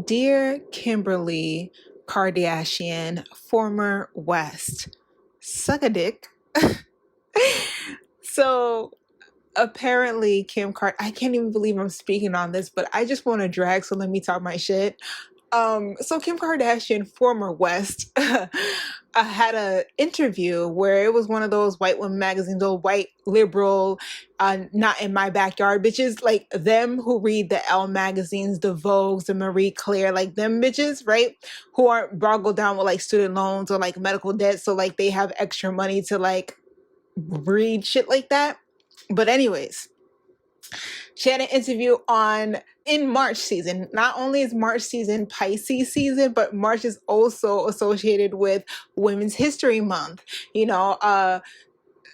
Dear Kimberly Kardashian, former West, suck a dick. So apparently I can't even believe I'm speaking on this, but I just want to drag, so let me talk my shit. So Kim Kardashian, former West, had a interview where it was one of those white women magazines, those white liberal, not in my backyard bitches, like them who read the Elle magazines, the Vogues, the Marie Claire, like them bitches, right? Who aren't boggled down with like student loans or like medical debt, so like they have extra money to like read shit like that. But anyways, she had an interview on in March season. Not only is March season Pisces season, but March is also associated with Women's History Month.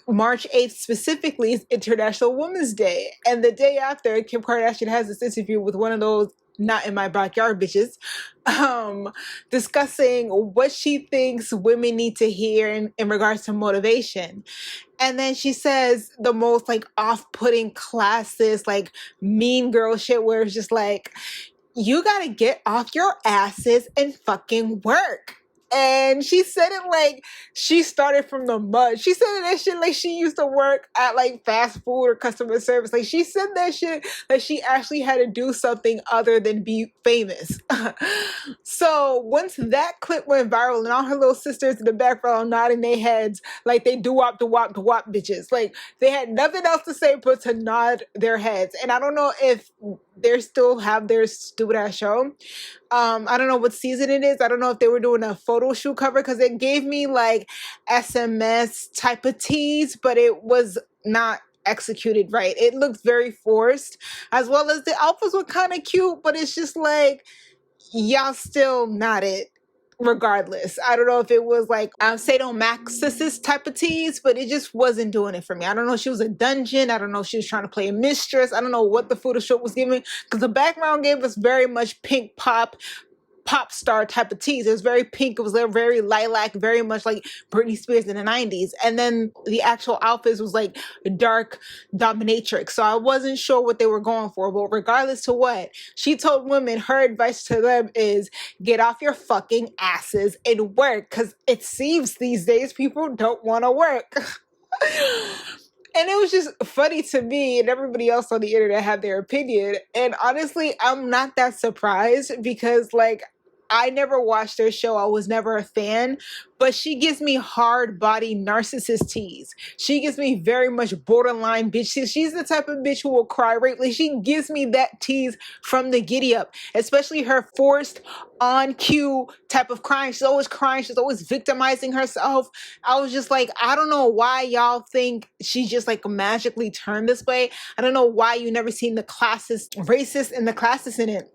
March 8th specifically is International Women's Day. And the day after, Kim Kardashian has this interview with one of those not in my backyard bitches, discussing what she thinks women need to hear in regards to motivation. And then she says the most like off-putting classist, like mean girl shit where it's just like, you gotta get off your asses and fucking work. And she said it like she started from the mud. She said that shit like she used to work at like fast food or customer service. Like she said that shit like she actually had to do something other than be famous. So once that clip went viral and all her little sisters in the background nodding their heads like they do-wop, do-wop, do-wop bitches. Like they had nothing else to say but to nod their heads. And I don't know if they still have their stupid ass show. I don't know what season it is. I don't know if they were doing a photo shoot cover because it gave me like SMS type of tease, but it was not executed right. It looked very forced, as well as the outfits were kind of cute, but it's just like, y'all still not it. Regardless, I don't know if it was like sadomasochistic type of tease, but it just wasn't doing it for me. I don't know if she was a dungeon. I don't know if she was trying to play a mistress. I don't know what the photo shoot was giving, because the background gave us very much pink pop star type of tease. It was very pink. It was very lilac, very much like Britney Spears in the 90s. And then the actual outfits was like dark dominatrix. So I wasn't sure what they were going for. But regardless to what, she told women her advice to them is get off your fucking asses and work. Because it seems these days people don't want to work. And it was just funny to me, and everybody else on the internet had their opinion. And honestly, I'm not that surprised because like I never watched their show. I was never a fan, but she gives me hard body narcissist tease. She gives me very much borderline bitch tease. She's the type of bitch who will cry rape. Like she gives me that tease from the giddy up, especially her forced on cue type of crying. She's always crying. She's always victimizing herself. I was just like, I don't know why y'all think she just like magically turned this way. I don't know why you never seen the classist, racist and the classist in it.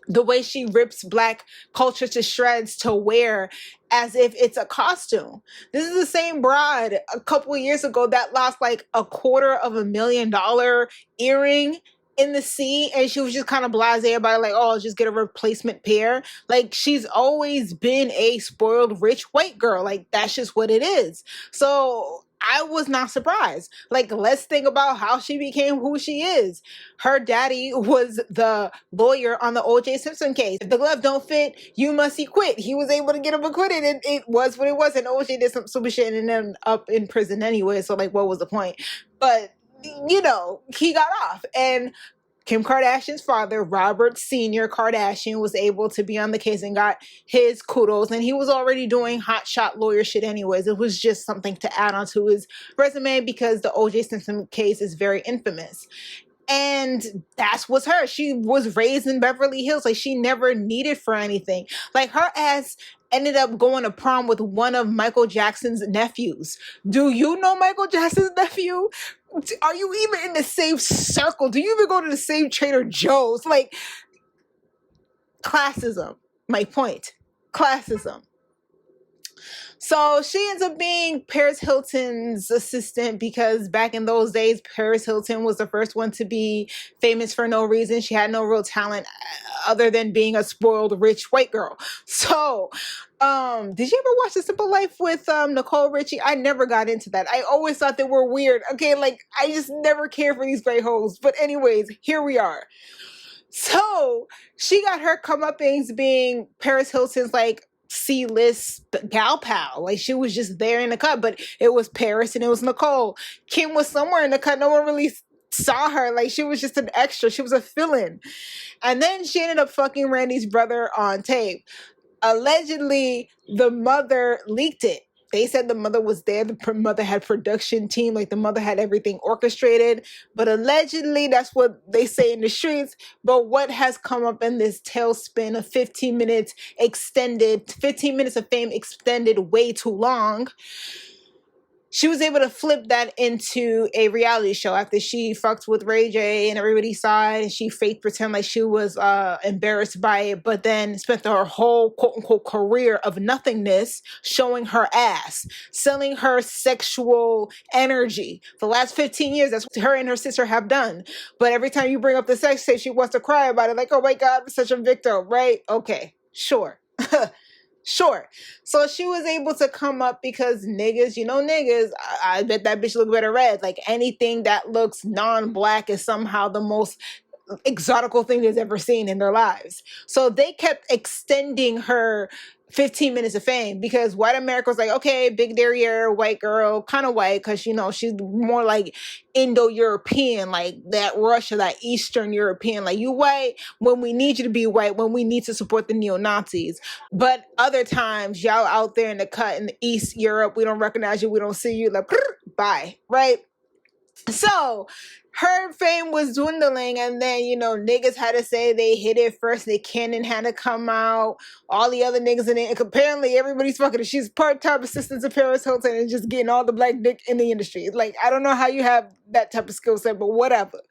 The way she rips Black culture to shreds to wear as if it's a costume. This is the same broad a couple of years ago that lost like $250,000 earring in the sea, and she was just kind of blasé about it, like, oh, I'll just get a replacement pair. Like, she's always been a spoiled rich white girl. Like, that's just what it is. So I was not surprised. Like, let's think about how she became who she is. Her daddy was the lawyer on the O.J. Simpson case. If the glove don't fit, you must acquit. He was able to get him acquitted, and it was what it was. And O.J. did some stupid shit and ended up in prison anyway. So, like, what was the point? But, you know, he got off. And Kim Kardashian's father, Robert Sr. Kardashian, was able to be on the case and got his kudos. And he was already doing hotshot lawyer shit anyways. It was just something to add onto his resume because the O.J. Simpson case is very infamous. And that's what's her. She was raised in Beverly Hills. Like, she never needed for anything. Like, her ass ended up going to prom with one of Michael Jackson's nephews. Do you know Michael Jackson's nephew? Are you even in the same circle? Do you even go to the same Trader Joe's? Like, classism. My point. Classism. So she ends up being Paris Hilton's assistant because back in those days, Paris Hilton was the first one to be famous for no reason. She had no real talent other than being a spoiled rich white girl. So, did you ever watch The Simple Life with Nicole Richie? I never got into that. I always thought they were weird. Okay, like I just never cared for these gray hoes. But anyways, here we are. So she got her comeuppance being Paris Hilton's like C-list gal pal. Like she was just there in the cut, but it was Paris and it was Nicole. Kim was somewhere in the cut. No one really saw her. Like she was just an extra. She was a fill-in. And then she ended up fucking Randy's brother on tape. Allegedly, the mother leaked it. They said the mother was there. The mother had production team, like the mother had everything orchestrated. But allegedly, that's what they say in the streets. But what has come up in this tailspin of 15 minutes extended, 15 minutes of fame extended way too long, she was able to flip that into a reality show after she fucked with Ray J and everybody saw it, and she faked pretend like she was embarrassed by it, but then spent her whole quote-unquote career of nothingness showing her ass, selling her sexual energy. For the last 15 years, that's what her and her sister have done. But every time you bring up the sex tape, she wants to cry about it, like, oh my God, I'm such a victim, right? Okay, sure. Sure. So she was able to come up because niggas, I bet that bitch look better red. Like anything that looks non-black is somehow the most exotical thing they've ever seen in their lives. So they kept extending her 15 minutes of fame because white America was like, okay, big derriere, white girl, kind of white because, she's more like Indo-European, like that Russia, that Eastern European. Like you white when we need you to be white, when we need to support the neo-Nazis. But other times, y'all out there in the cut in the East Europe, we don't recognize you, we don't see you, like, bye, right? So her fame was dwindling, and then niggas had to say they hit it first. Nick Cannon had to come out. All the other niggas in it. Apparently, everybody's fucking. She's part-time assistant to Paris Hilton and just getting all the black dick in the industry. Like I don't know how you have that type of skill set, but whatever.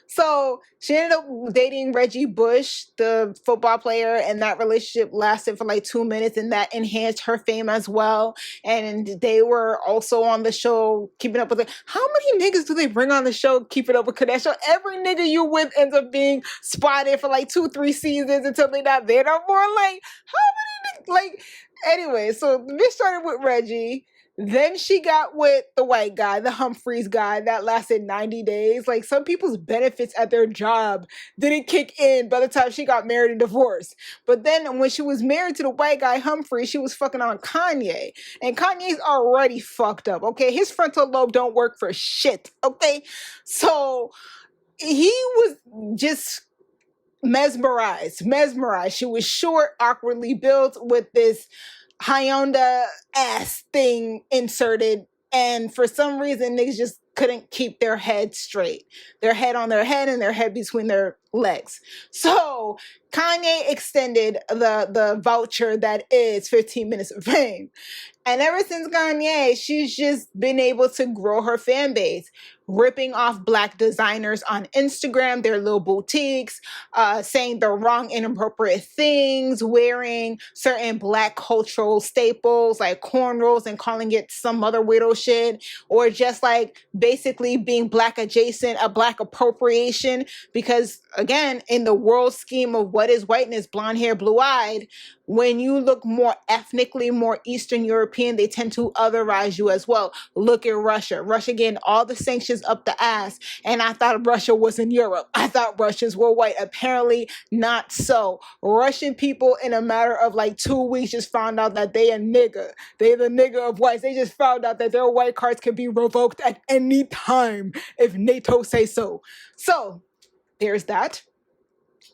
So she ended up dating Reggie Bush, the football player, and that relationship lasted for like 2 minutes, and that enhanced her fame as well. And they were also on the show Keeping Up with It. How many niggas do they bring on the show Keeping Up with Kardashian? Every nigga you with ends up being spotted for like 2-3 seasons until they're not there no more. Like, how many niggas? Like, anyway, so the bitch started with Reggie. Then she got with the white guy, the Humphreys guy, that lasted 90 days. Like some people's benefits at their job didn't kick in by the time she got married and divorced. But then when she was married to the white guy, Humphrey, she was fucking on Kanye. And Kanye's already fucked up, okay? His frontal lobe don't work for shit, okay? So he was just mesmerized. She was short, awkwardly built with this Hyundai ass thing inserted, and for some reason niggas just couldn't keep their head straight. Their head on their head and their head between their legs. So Kanye extended the voucher that is 15 minutes of fame. And ever since Kanye, she's just been able to grow her fan base, ripping off black designers on Instagram, their little boutiques, saying the wrong inappropriate things, wearing certain black cultural staples like cornrows and calling it some other weirdo shit, or just like basically being black adjacent, a black appropriation. Because again, in the world scheme of what is whiteness, blonde hair, blue eyed, when you look more ethnically, more Eastern European, they tend to otherize you as well. Look at Russia. Russia getting all the sanctions up the ass. And I thought Russia was in Europe. I thought Russians were white. Apparently not so. Russian people in a matter of like 2 weeks just found out that they a nigga. They the nigga of whites. They just found out that their white cards can be revoked at any time if NATO say so. So there's that.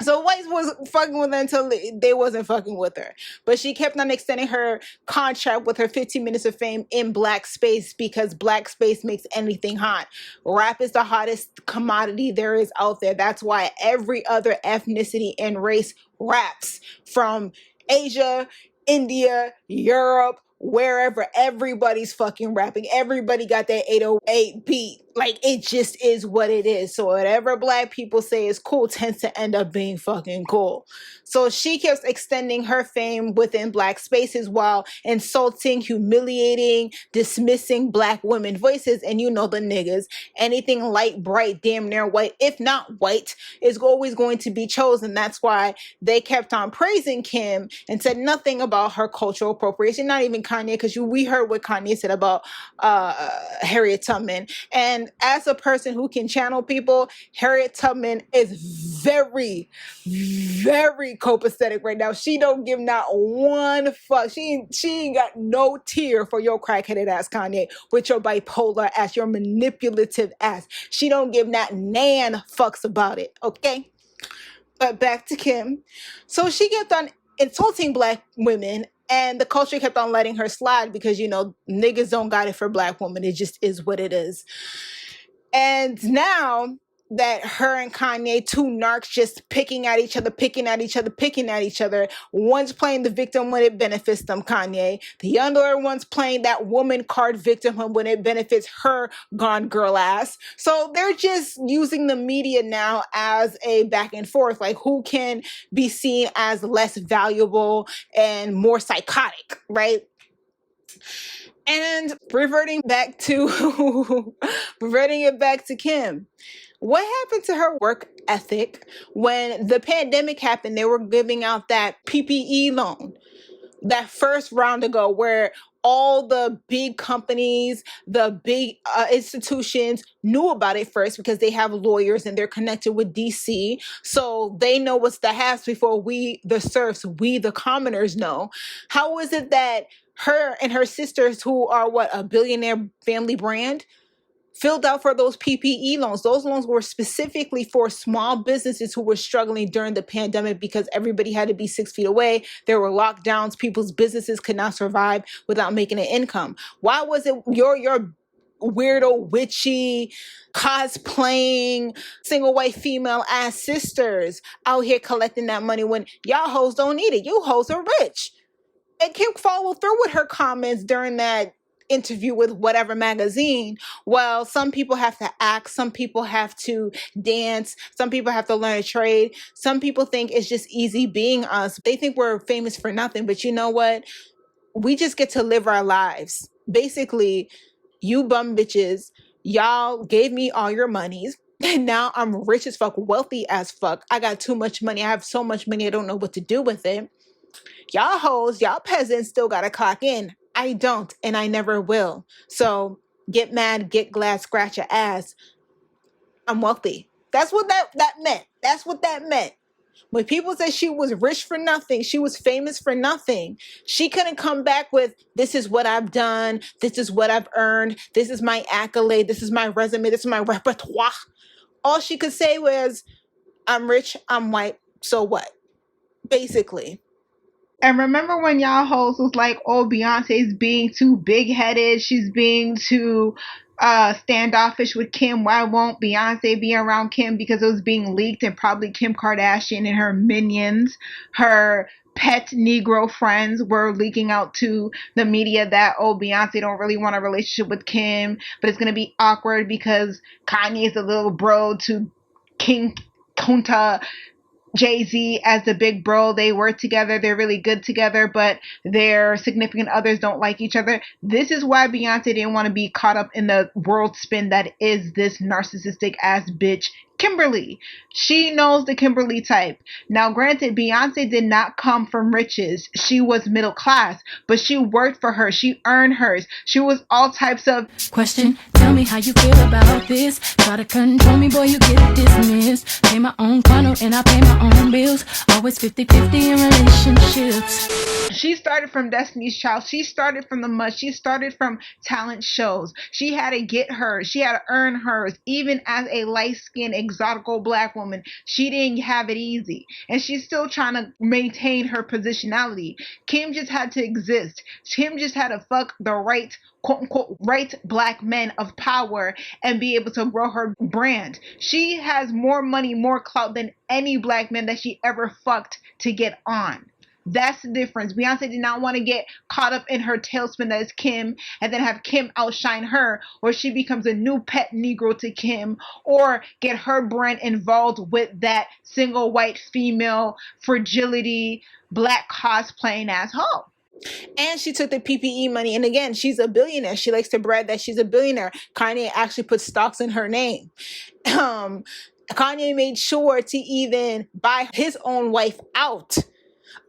So whites was fucking with her until they wasn't fucking with her. But she kept on extending her contract with her 15 minutes of fame in black space because black space makes anything hot. Rap is the hottest commodity there is out there. That's why every other ethnicity and race raps, from Asia, India, Europe, wherever. Everybody's fucking rapping. Everybody got that 808 beat. Like, it just is what it is. So whatever black people say is cool tends to end up being fucking cool. So she keeps extending her fame within black spaces while insulting, humiliating, dismissing black women voices. And you know the niggas, anything light, bright, damn near white, if not white, is always going to be chosen. That's why they kept on praising Kim and said nothing about her cultural appropriation, not even Kanye because we heard what Kanye said about Harriet Tubman. And as a person who can channel people, Harriet Tubman is very, very copacetic right now. She don't give not one fuck. She ain't got no tear for your crackheaded ass Kanye with your bipolar ass, your manipulative ass. She don't give not nan fucks about it, okay? But back to Kim. So she kept on insulting black women, and the culture kept on letting her slide because, you know, niggas don't got it for black women. It just is what it is. And now that her and Kanye, two narcs, just picking at each other, one's playing the victim when it benefits them, Kanye. The other one's playing that woman card victim when it benefits her gone girl ass. So they're just using the media now as a back and forth, like who can be seen as less valuable and more psychotic, right? And reverting it back to Kim. What happened to her work ethic when the pandemic happened? They were giving out that PPE loan, that first round ago, where all the big companies, the big institutions knew about it first because they have lawyers and they're connected with DC. So they know what's the haves before we, the serfs, we, the commoners, know. How is it that her and her sisters, who are a billionaire family brand, filled out for those PPE loans? Those loans were specifically for small businesses who were struggling during the pandemic because everybody had to be 6 feet away. There were lockdowns. People's businesses could not survive without making an income. Why was it your weirdo, witchy, cosplaying, single white female ass sisters out here collecting that money when y'all hoes don't need it? You hoes are rich. And Kim followed through with her comments during that interview with whatever magazine. Well, some people have to act, some people have to dance, some people have to learn a trade, some people think it's just easy being us. They think we're famous for nothing, but you know what? We just get to live our lives. Basically, you bum bitches, y'all gave me all your monies. And now I'm rich as fuck, wealthy as fuck. I got too much money. I have so much money, I don't know what to do with it. Y'all hoes, y'all peasants still gotta clock in. I don't, and I never will. So get mad, get glad, scratch your ass. I'm wealthy. That's what that meant. That's what that meant. When people said she was rich for nothing, she was famous for nothing, she couldn't come back with, this is what I've done, this is what I've earned, this is my accolade, this is my resume, this is my repertoire. All she could say was, I'm rich, I'm white, so what? Basically. And remember when y'all hoes was like, oh, Beyonce's being too big-headed, she's being too standoffish with Kim. Why won't Beyonce be around Kim? Because it was being leaked, and probably Kim Kardashian and her minions, her pet Negro friends, were leaking out to the media that, oh, Beyonce don't really want a relationship with Kim, but it's going to be awkward because Kanye is a little bro to King Kunta Jay-Z as the big bro. They work together, they're really good together, but their significant others don't like each other. This is why Beyonce didn't want to be caught up in the world spin that is this narcissistic ass bitch Kimberly. She knows the Kimberly type. Now, granted, Beyonce did not come from riches. She was middle class, but she worked for her. She earned hers. She was all types of question. Tell me how you feel about this. Try to control me, boy, you get dismissed. Pay my own condo and I pay my own bills. Always 50-50 in relationships. She started from Destiny's Child. She started from the mud. She started from talent shows. She had to get hers. She had to earn hers. Even as a light-skinned, exotical black woman, she didn't have it easy. And she's still trying to maintain her positionality. Kim just had to exist. Kim just had to fuck the right, quote-unquote, right black men of power and be able to grow her brand. She has more money, more clout than any black man that she ever fucked to get on. That's the difference. Beyonce did not want to get caught up in her tailspin that is Kim and then have Kim outshine her, or she becomes a new pet Negro to Kim, or get her brand involved with that single white female fragility black cosplaying asshole. And she took the PPE money. And again, she's a billionaire. She likes to brag that she's a billionaire. Kanye actually put stocks in her name. Kanye made sure to even buy his own wife out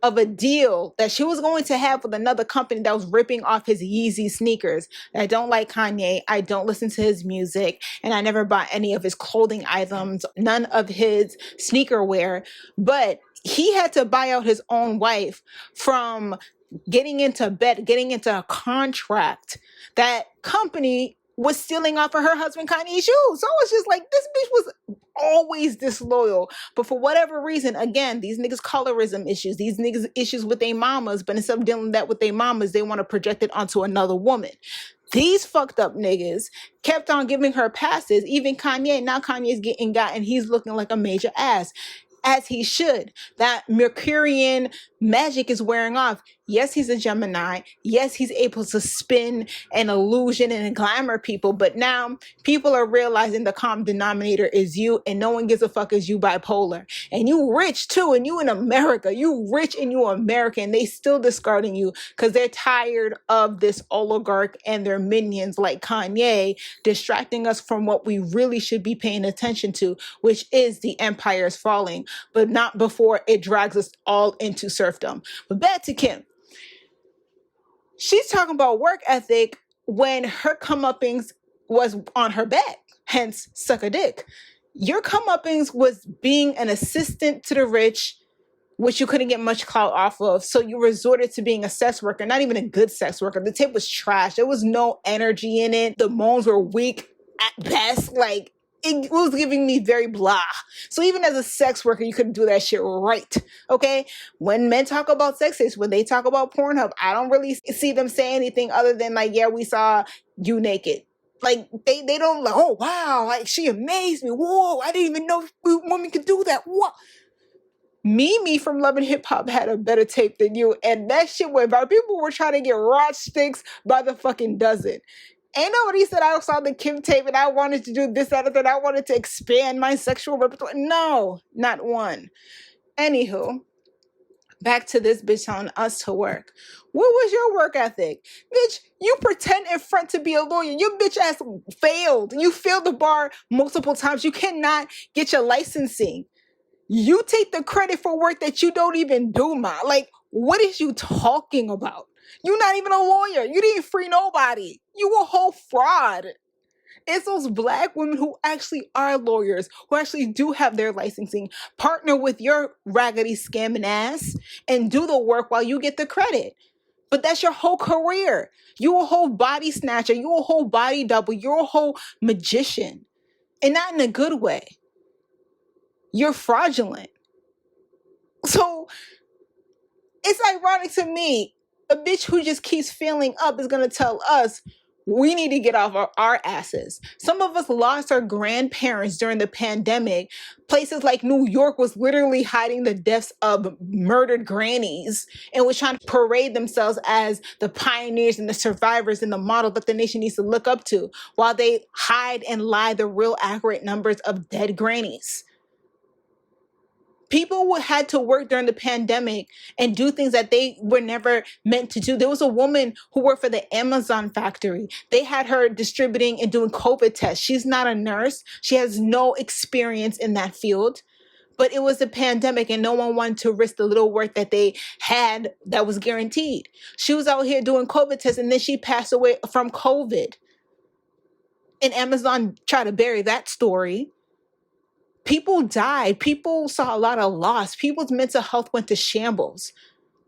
of a deal that she was going to have with another company that was ripping off his Yeezy sneakers. I don't like Kanye. I don't listen to his music. And I never bought any of his clothing items, none of his sneaker wear. But he had to buy out his own wife from getting into a contract that company was stealing off of her husband Kanye's shoes. So it's just like, this bitch was always disloyal. But for whatever reason, again, these niggas colorism issues, these niggas issues with their mamas, but instead of dealing with that with their mamas, they want to project it onto another woman. These fucked up niggas kept on giving her passes. Even Kanye, now Kanye's getting got and he's looking like a major ass. As he should. That Mercurian magic is wearing off. Yes, he's a Gemini. Yes, he's able to spin an illusion and glamour people. But now people are realizing the common denominator is you, and no one gives a fuck as you bipolar. And you rich too, and you in America. You rich and you American. They still discarding you because they're tired of this oligarch and their minions like Kanye distracting us from what we really should be paying attention to, which is the empire's falling, but not before it drags us all into serfdom. But back to Kim. She's talking about work ethic when her comeuppings was on her back, hence suck a dick. Your comeuppings was being an assistant to the rich, which you couldn't get much clout off of. So you resorted to being a sex worker, not even a good sex worker. The tape was trash. There was no energy in it. The moans were weak at best. Like, it was giving me very blah. So even as a sex worker, you couldn't do that shit right. Okay? When men talk about sex tapes, when they talk about Pornhub, I don't really see them say anything other than like, yeah, we saw you naked. Like, they don't like, oh, wow, like, she amazed me. Whoa, I didn't even know women could do that. What? Mimi from Love and Hip Hop had a better tape than you, and that shit went viral. People were trying to get rod sticks by the fucking dozen. Ain't nobody said I saw the Kim tape and I wanted to do this, that, or that. I wanted to expand my sexual repertoire. No, not one. Anywho, back to this bitch telling us to work. What was your work ethic? Bitch, you pretend in front to be a lawyer. Your bitch ass failed. You failed the bar multiple times. You cannot get your licensing. You take the credit for work that you don't even do, ma. Like, what is you talking about? You're not even a lawyer. You didn't free nobody. You a whole fraud. It's those black women who actually are lawyers, who actually do have their licensing, partner with your raggedy scamming ass and do the work while you get the credit. But that's your whole career. You a whole body snatcher. You a whole body double. You're a whole magician. And not in a good way. You're fraudulent. So it's ironic to me, a bitch who just keeps feeling up is going to tell us we need to get off our asses. Some of us lost our grandparents during the pandemic. Places like New York was literally hiding the deaths of murdered grannies and was trying to parade themselves as the pioneers and the survivors and the model that the nation needs to look up to, while they hide and lie the real accurate numbers of dead grannies. People had to work during the pandemic and do things that they were never meant to do. There was a woman who worked for the Amazon factory. They had her distributing and doing COVID tests. She's not a nurse. She has no experience in that field. But it was a pandemic and no one wanted to risk the little work that they had that was guaranteed. She was out here doing COVID tests and then she passed away from COVID. And Amazon tried to bury that story. People died. People saw a lot of loss. People's mental health went to shambles.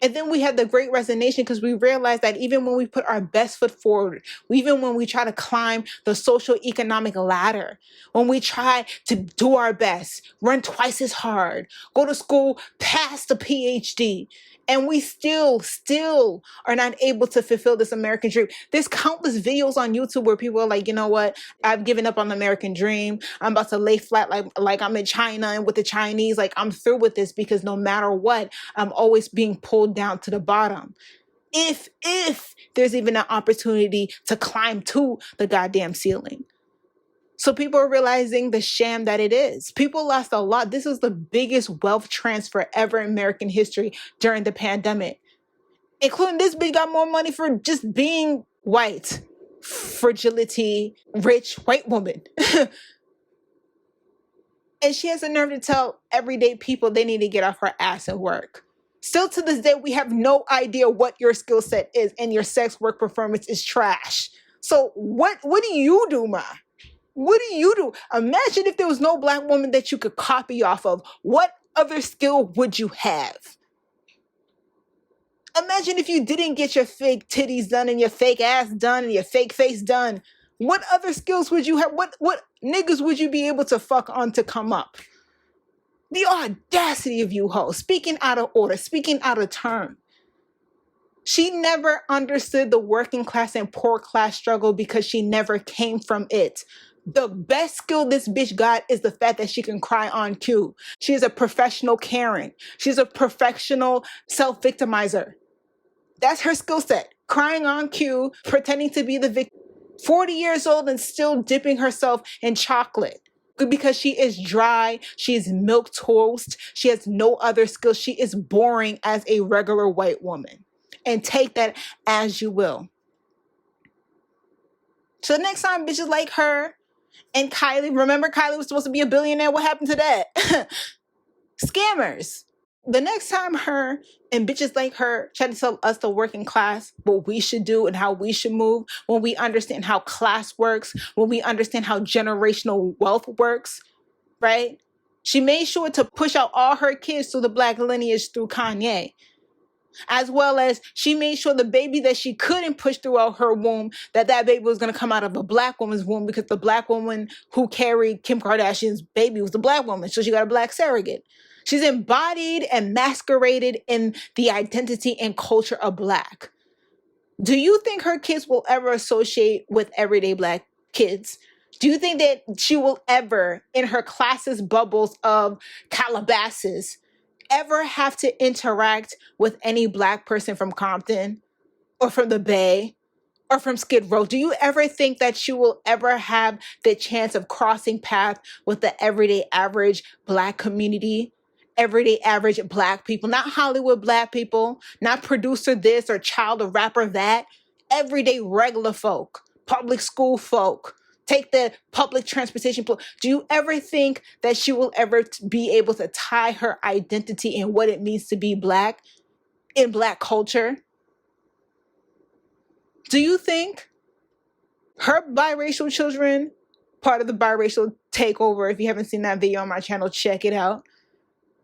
And then we had the great resignation because we realized that even when we put our best foot forward, even when we try to climb the social economic ladder, when we try to do our best, run twice as hard, go to school, pass the PhD, and we still are not able to fulfill this American dream. There's countless videos on YouTube where people are like, you know what? I've given up on the American dream. I'm about to lay flat like I'm in China and with the Chinese. Like, I'm through with this because no matter what, I'm always being pulled down to the bottom. If there's even an opportunity to climb to the goddamn ceiling. So people are realizing the sham that it is. People lost a lot. This was the biggest wealth transfer ever in American history during the pandemic. Including this bitch got more money for just being white. Fragility, rich, white woman. And she has the nerve to tell everyday people they need to get off her ass and work. Still to this day, we have no idea what your skill set is, and your sex work performance is trash. So what do you do, Ma? What do you do? Imagine if there was no Black woman that you could copy off of. What other skill would you have? Imagine if you didn't get your fake titties done and your fake ass done and your fake face done. What other skills would you have? What niggas would you be able to fuck on to come up? The audacity of you hoes, speaking out of order, speaking out of turn. She never understood the working class and poor class struggle because she never came from it. The best skill this bitch got is the fact that she can cry on cue. She is a professional Karen. She's a professional self-victimizer. That's her skill set. Crying on cue, pretending to be the victim. 40 years old and still dipping herself in chocolate. Because she is dry, she is milk toast, she has no other skills. She is boring as a regular white woman. And take that as you will. So the next time bitches like her and Kylie, remember Kylie was supposed to be a billionaire? What happened to that? Scammers. The next time her and bitches like her try to tell us, the working class, what we should do and how we should move, when we understand how class works, when we understand how generational wealth works, right? She made sure to push out all her kids through the Black lineage through Kanye. As well as she made sure the baby that she couldn't push throughout her womb, that baby was going to come out of a Black woman's womb, because the Black woman who carried Kim Kardashian's baby was a Black woman. So she got a Black surrogate. She's embodied and masqueraded in the identity and culture of Black. Do you think her kids will ever associate with everyday Black kids? Do you think that she will ever, in her classes bubbles of Calabasas, ever have to interact with any Black person from Compton or from the Bay or from Skid Row? Do you ever think that she will ever have the chance of crossing paths with the everyday average Black community? Everyday average Black people, not Hollywood Black people, not producer this or child or rapper that. Everyday regular folk, public school folk, take the public transportation. Do you ever think that she will ever be able to tie her identity and what it means to be Black in Black culture? Do you think her biracial children, part of the biracial takeover, if you haven't seen that video on my channel, check it out.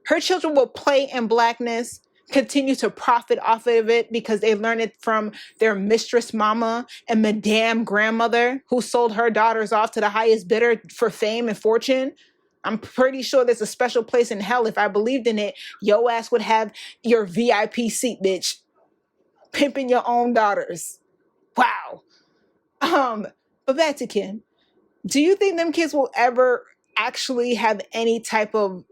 Her children will play in Blackness, continue to profit off of it because they learned it from their mistress mama and madame grandmother who sold her daughters off to the highest bidder for fame and fortune. I'm pretty sure there's a special place in hell. If I believed in it, yo ass would have your VIP seat, bitch. Pimping your own daughters. Wow. But back to Kim. Do you think them kids will ever actually have any type of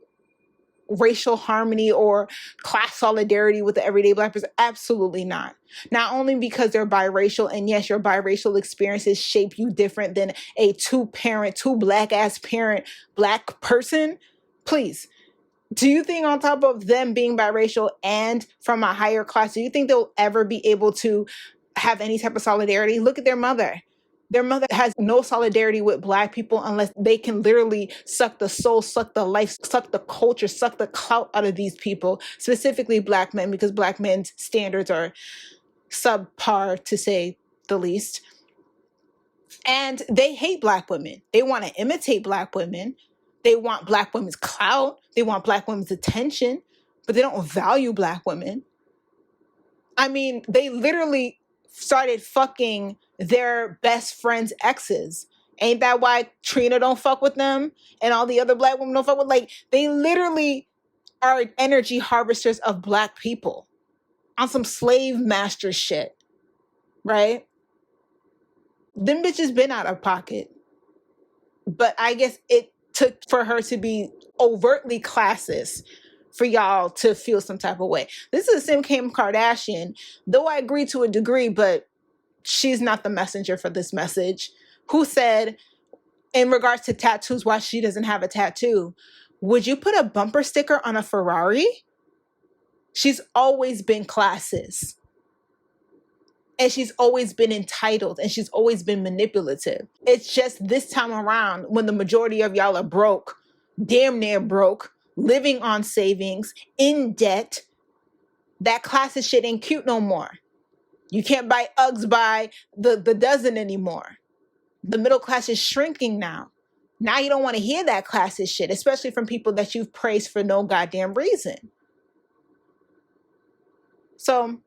racial harmony or class solidarity with the everyday Black person? Absolutely not. Not only because they're biracial, and yes, your biracial experiences shape you different than a two Black ass parent Black person. Please. Do you think on top of them being biracial and from a higher class, do you think they'll ever be able to have any type of solidarity? Look at their mother. Their mother has no solidarity with Black people unless they can literally suck the soul, suck the life, suck the culture, suck the clout out of these people, specifically Black men, because Black men's standards are subpar, to say the least. And they hate Black women. They want to imitate Black women. They want Black women's clout. They want Black women's attention, but they don't value Black women. I mean, they literally started fucking their best friend's exes. Ain't that why Trina don't fuck with them and all the other Black women don't fuck with? Like, they literally are energy harvesters of Black people on some slave master shit, right? Them bitches been out of pocket. But I guess it took for her to be overtly classist for y'all to feel some type of way. This is the same Kim Kardashian, though I agree to a degree, but she's not the messenger for this message, who said, in regards to tattoos, why she doesn't have a tattoo, would you put a bumper sticker on a Ferrari? She's always been classist. And she's always been entitled, and she's always been manipulative. It's just this time around, when the majority of y'all are broke, damn near broke, living on savings, in debt, That classic shit ain't cute no more. You can't buy Uggs by the dozen anymore. The middle class is shrinking now. Now you don't want to hear that classic shit, especially from people that you've praised for no goddamn reason. So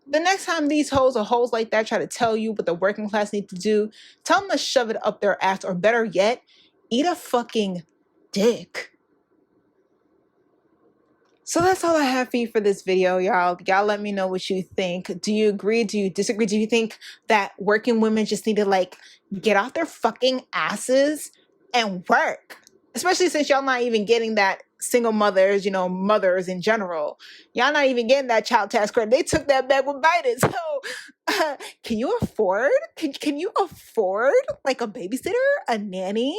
the next time these hoes or hoes like that try to tell you what the working class need to do, tell them to shove it up their ass, or better yet, eat a fucking dick. So that's all I have for you for this video, y'all. Y'all let me know what you think. Do you agree? Do you disagree? Do you think that working women just need to like get off their fucking asses and work? Especially since y'all not even getting that single mothers, you know, mothers in general. Y'all not even getting that child tax credit. They took that back with Biden. So can you afford? Can you afford like a babysitter, a nanny?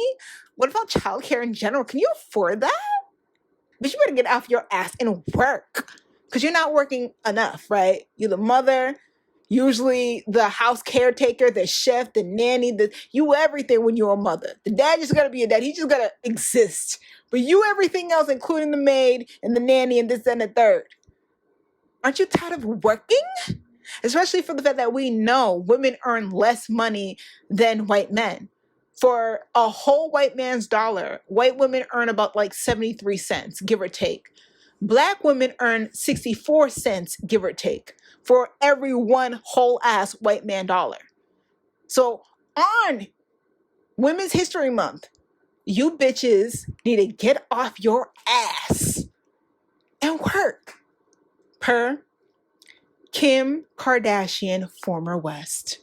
What about childcare in general? Can you afford that? But you better get off your ass and work, because you're not working enough, right? You're the mother, usually the house caretaker, the chef, the nanny, you everything when you're a mother. The dad just gotta be a dad. He just gotta exist. But you everything else, including the maid and the nanny and this and the third. Aren't you tired of working? Especially for the fact that we know women earn less money than white men. For a whole white man's dollar, white women earn about like 73 cents, give or take. Black women earn 64 cents, give or take, for every one whole ass white man dollar. So on Women's History Month, you bitches need to get off your ass and work. Per Kim Kardashian, former West.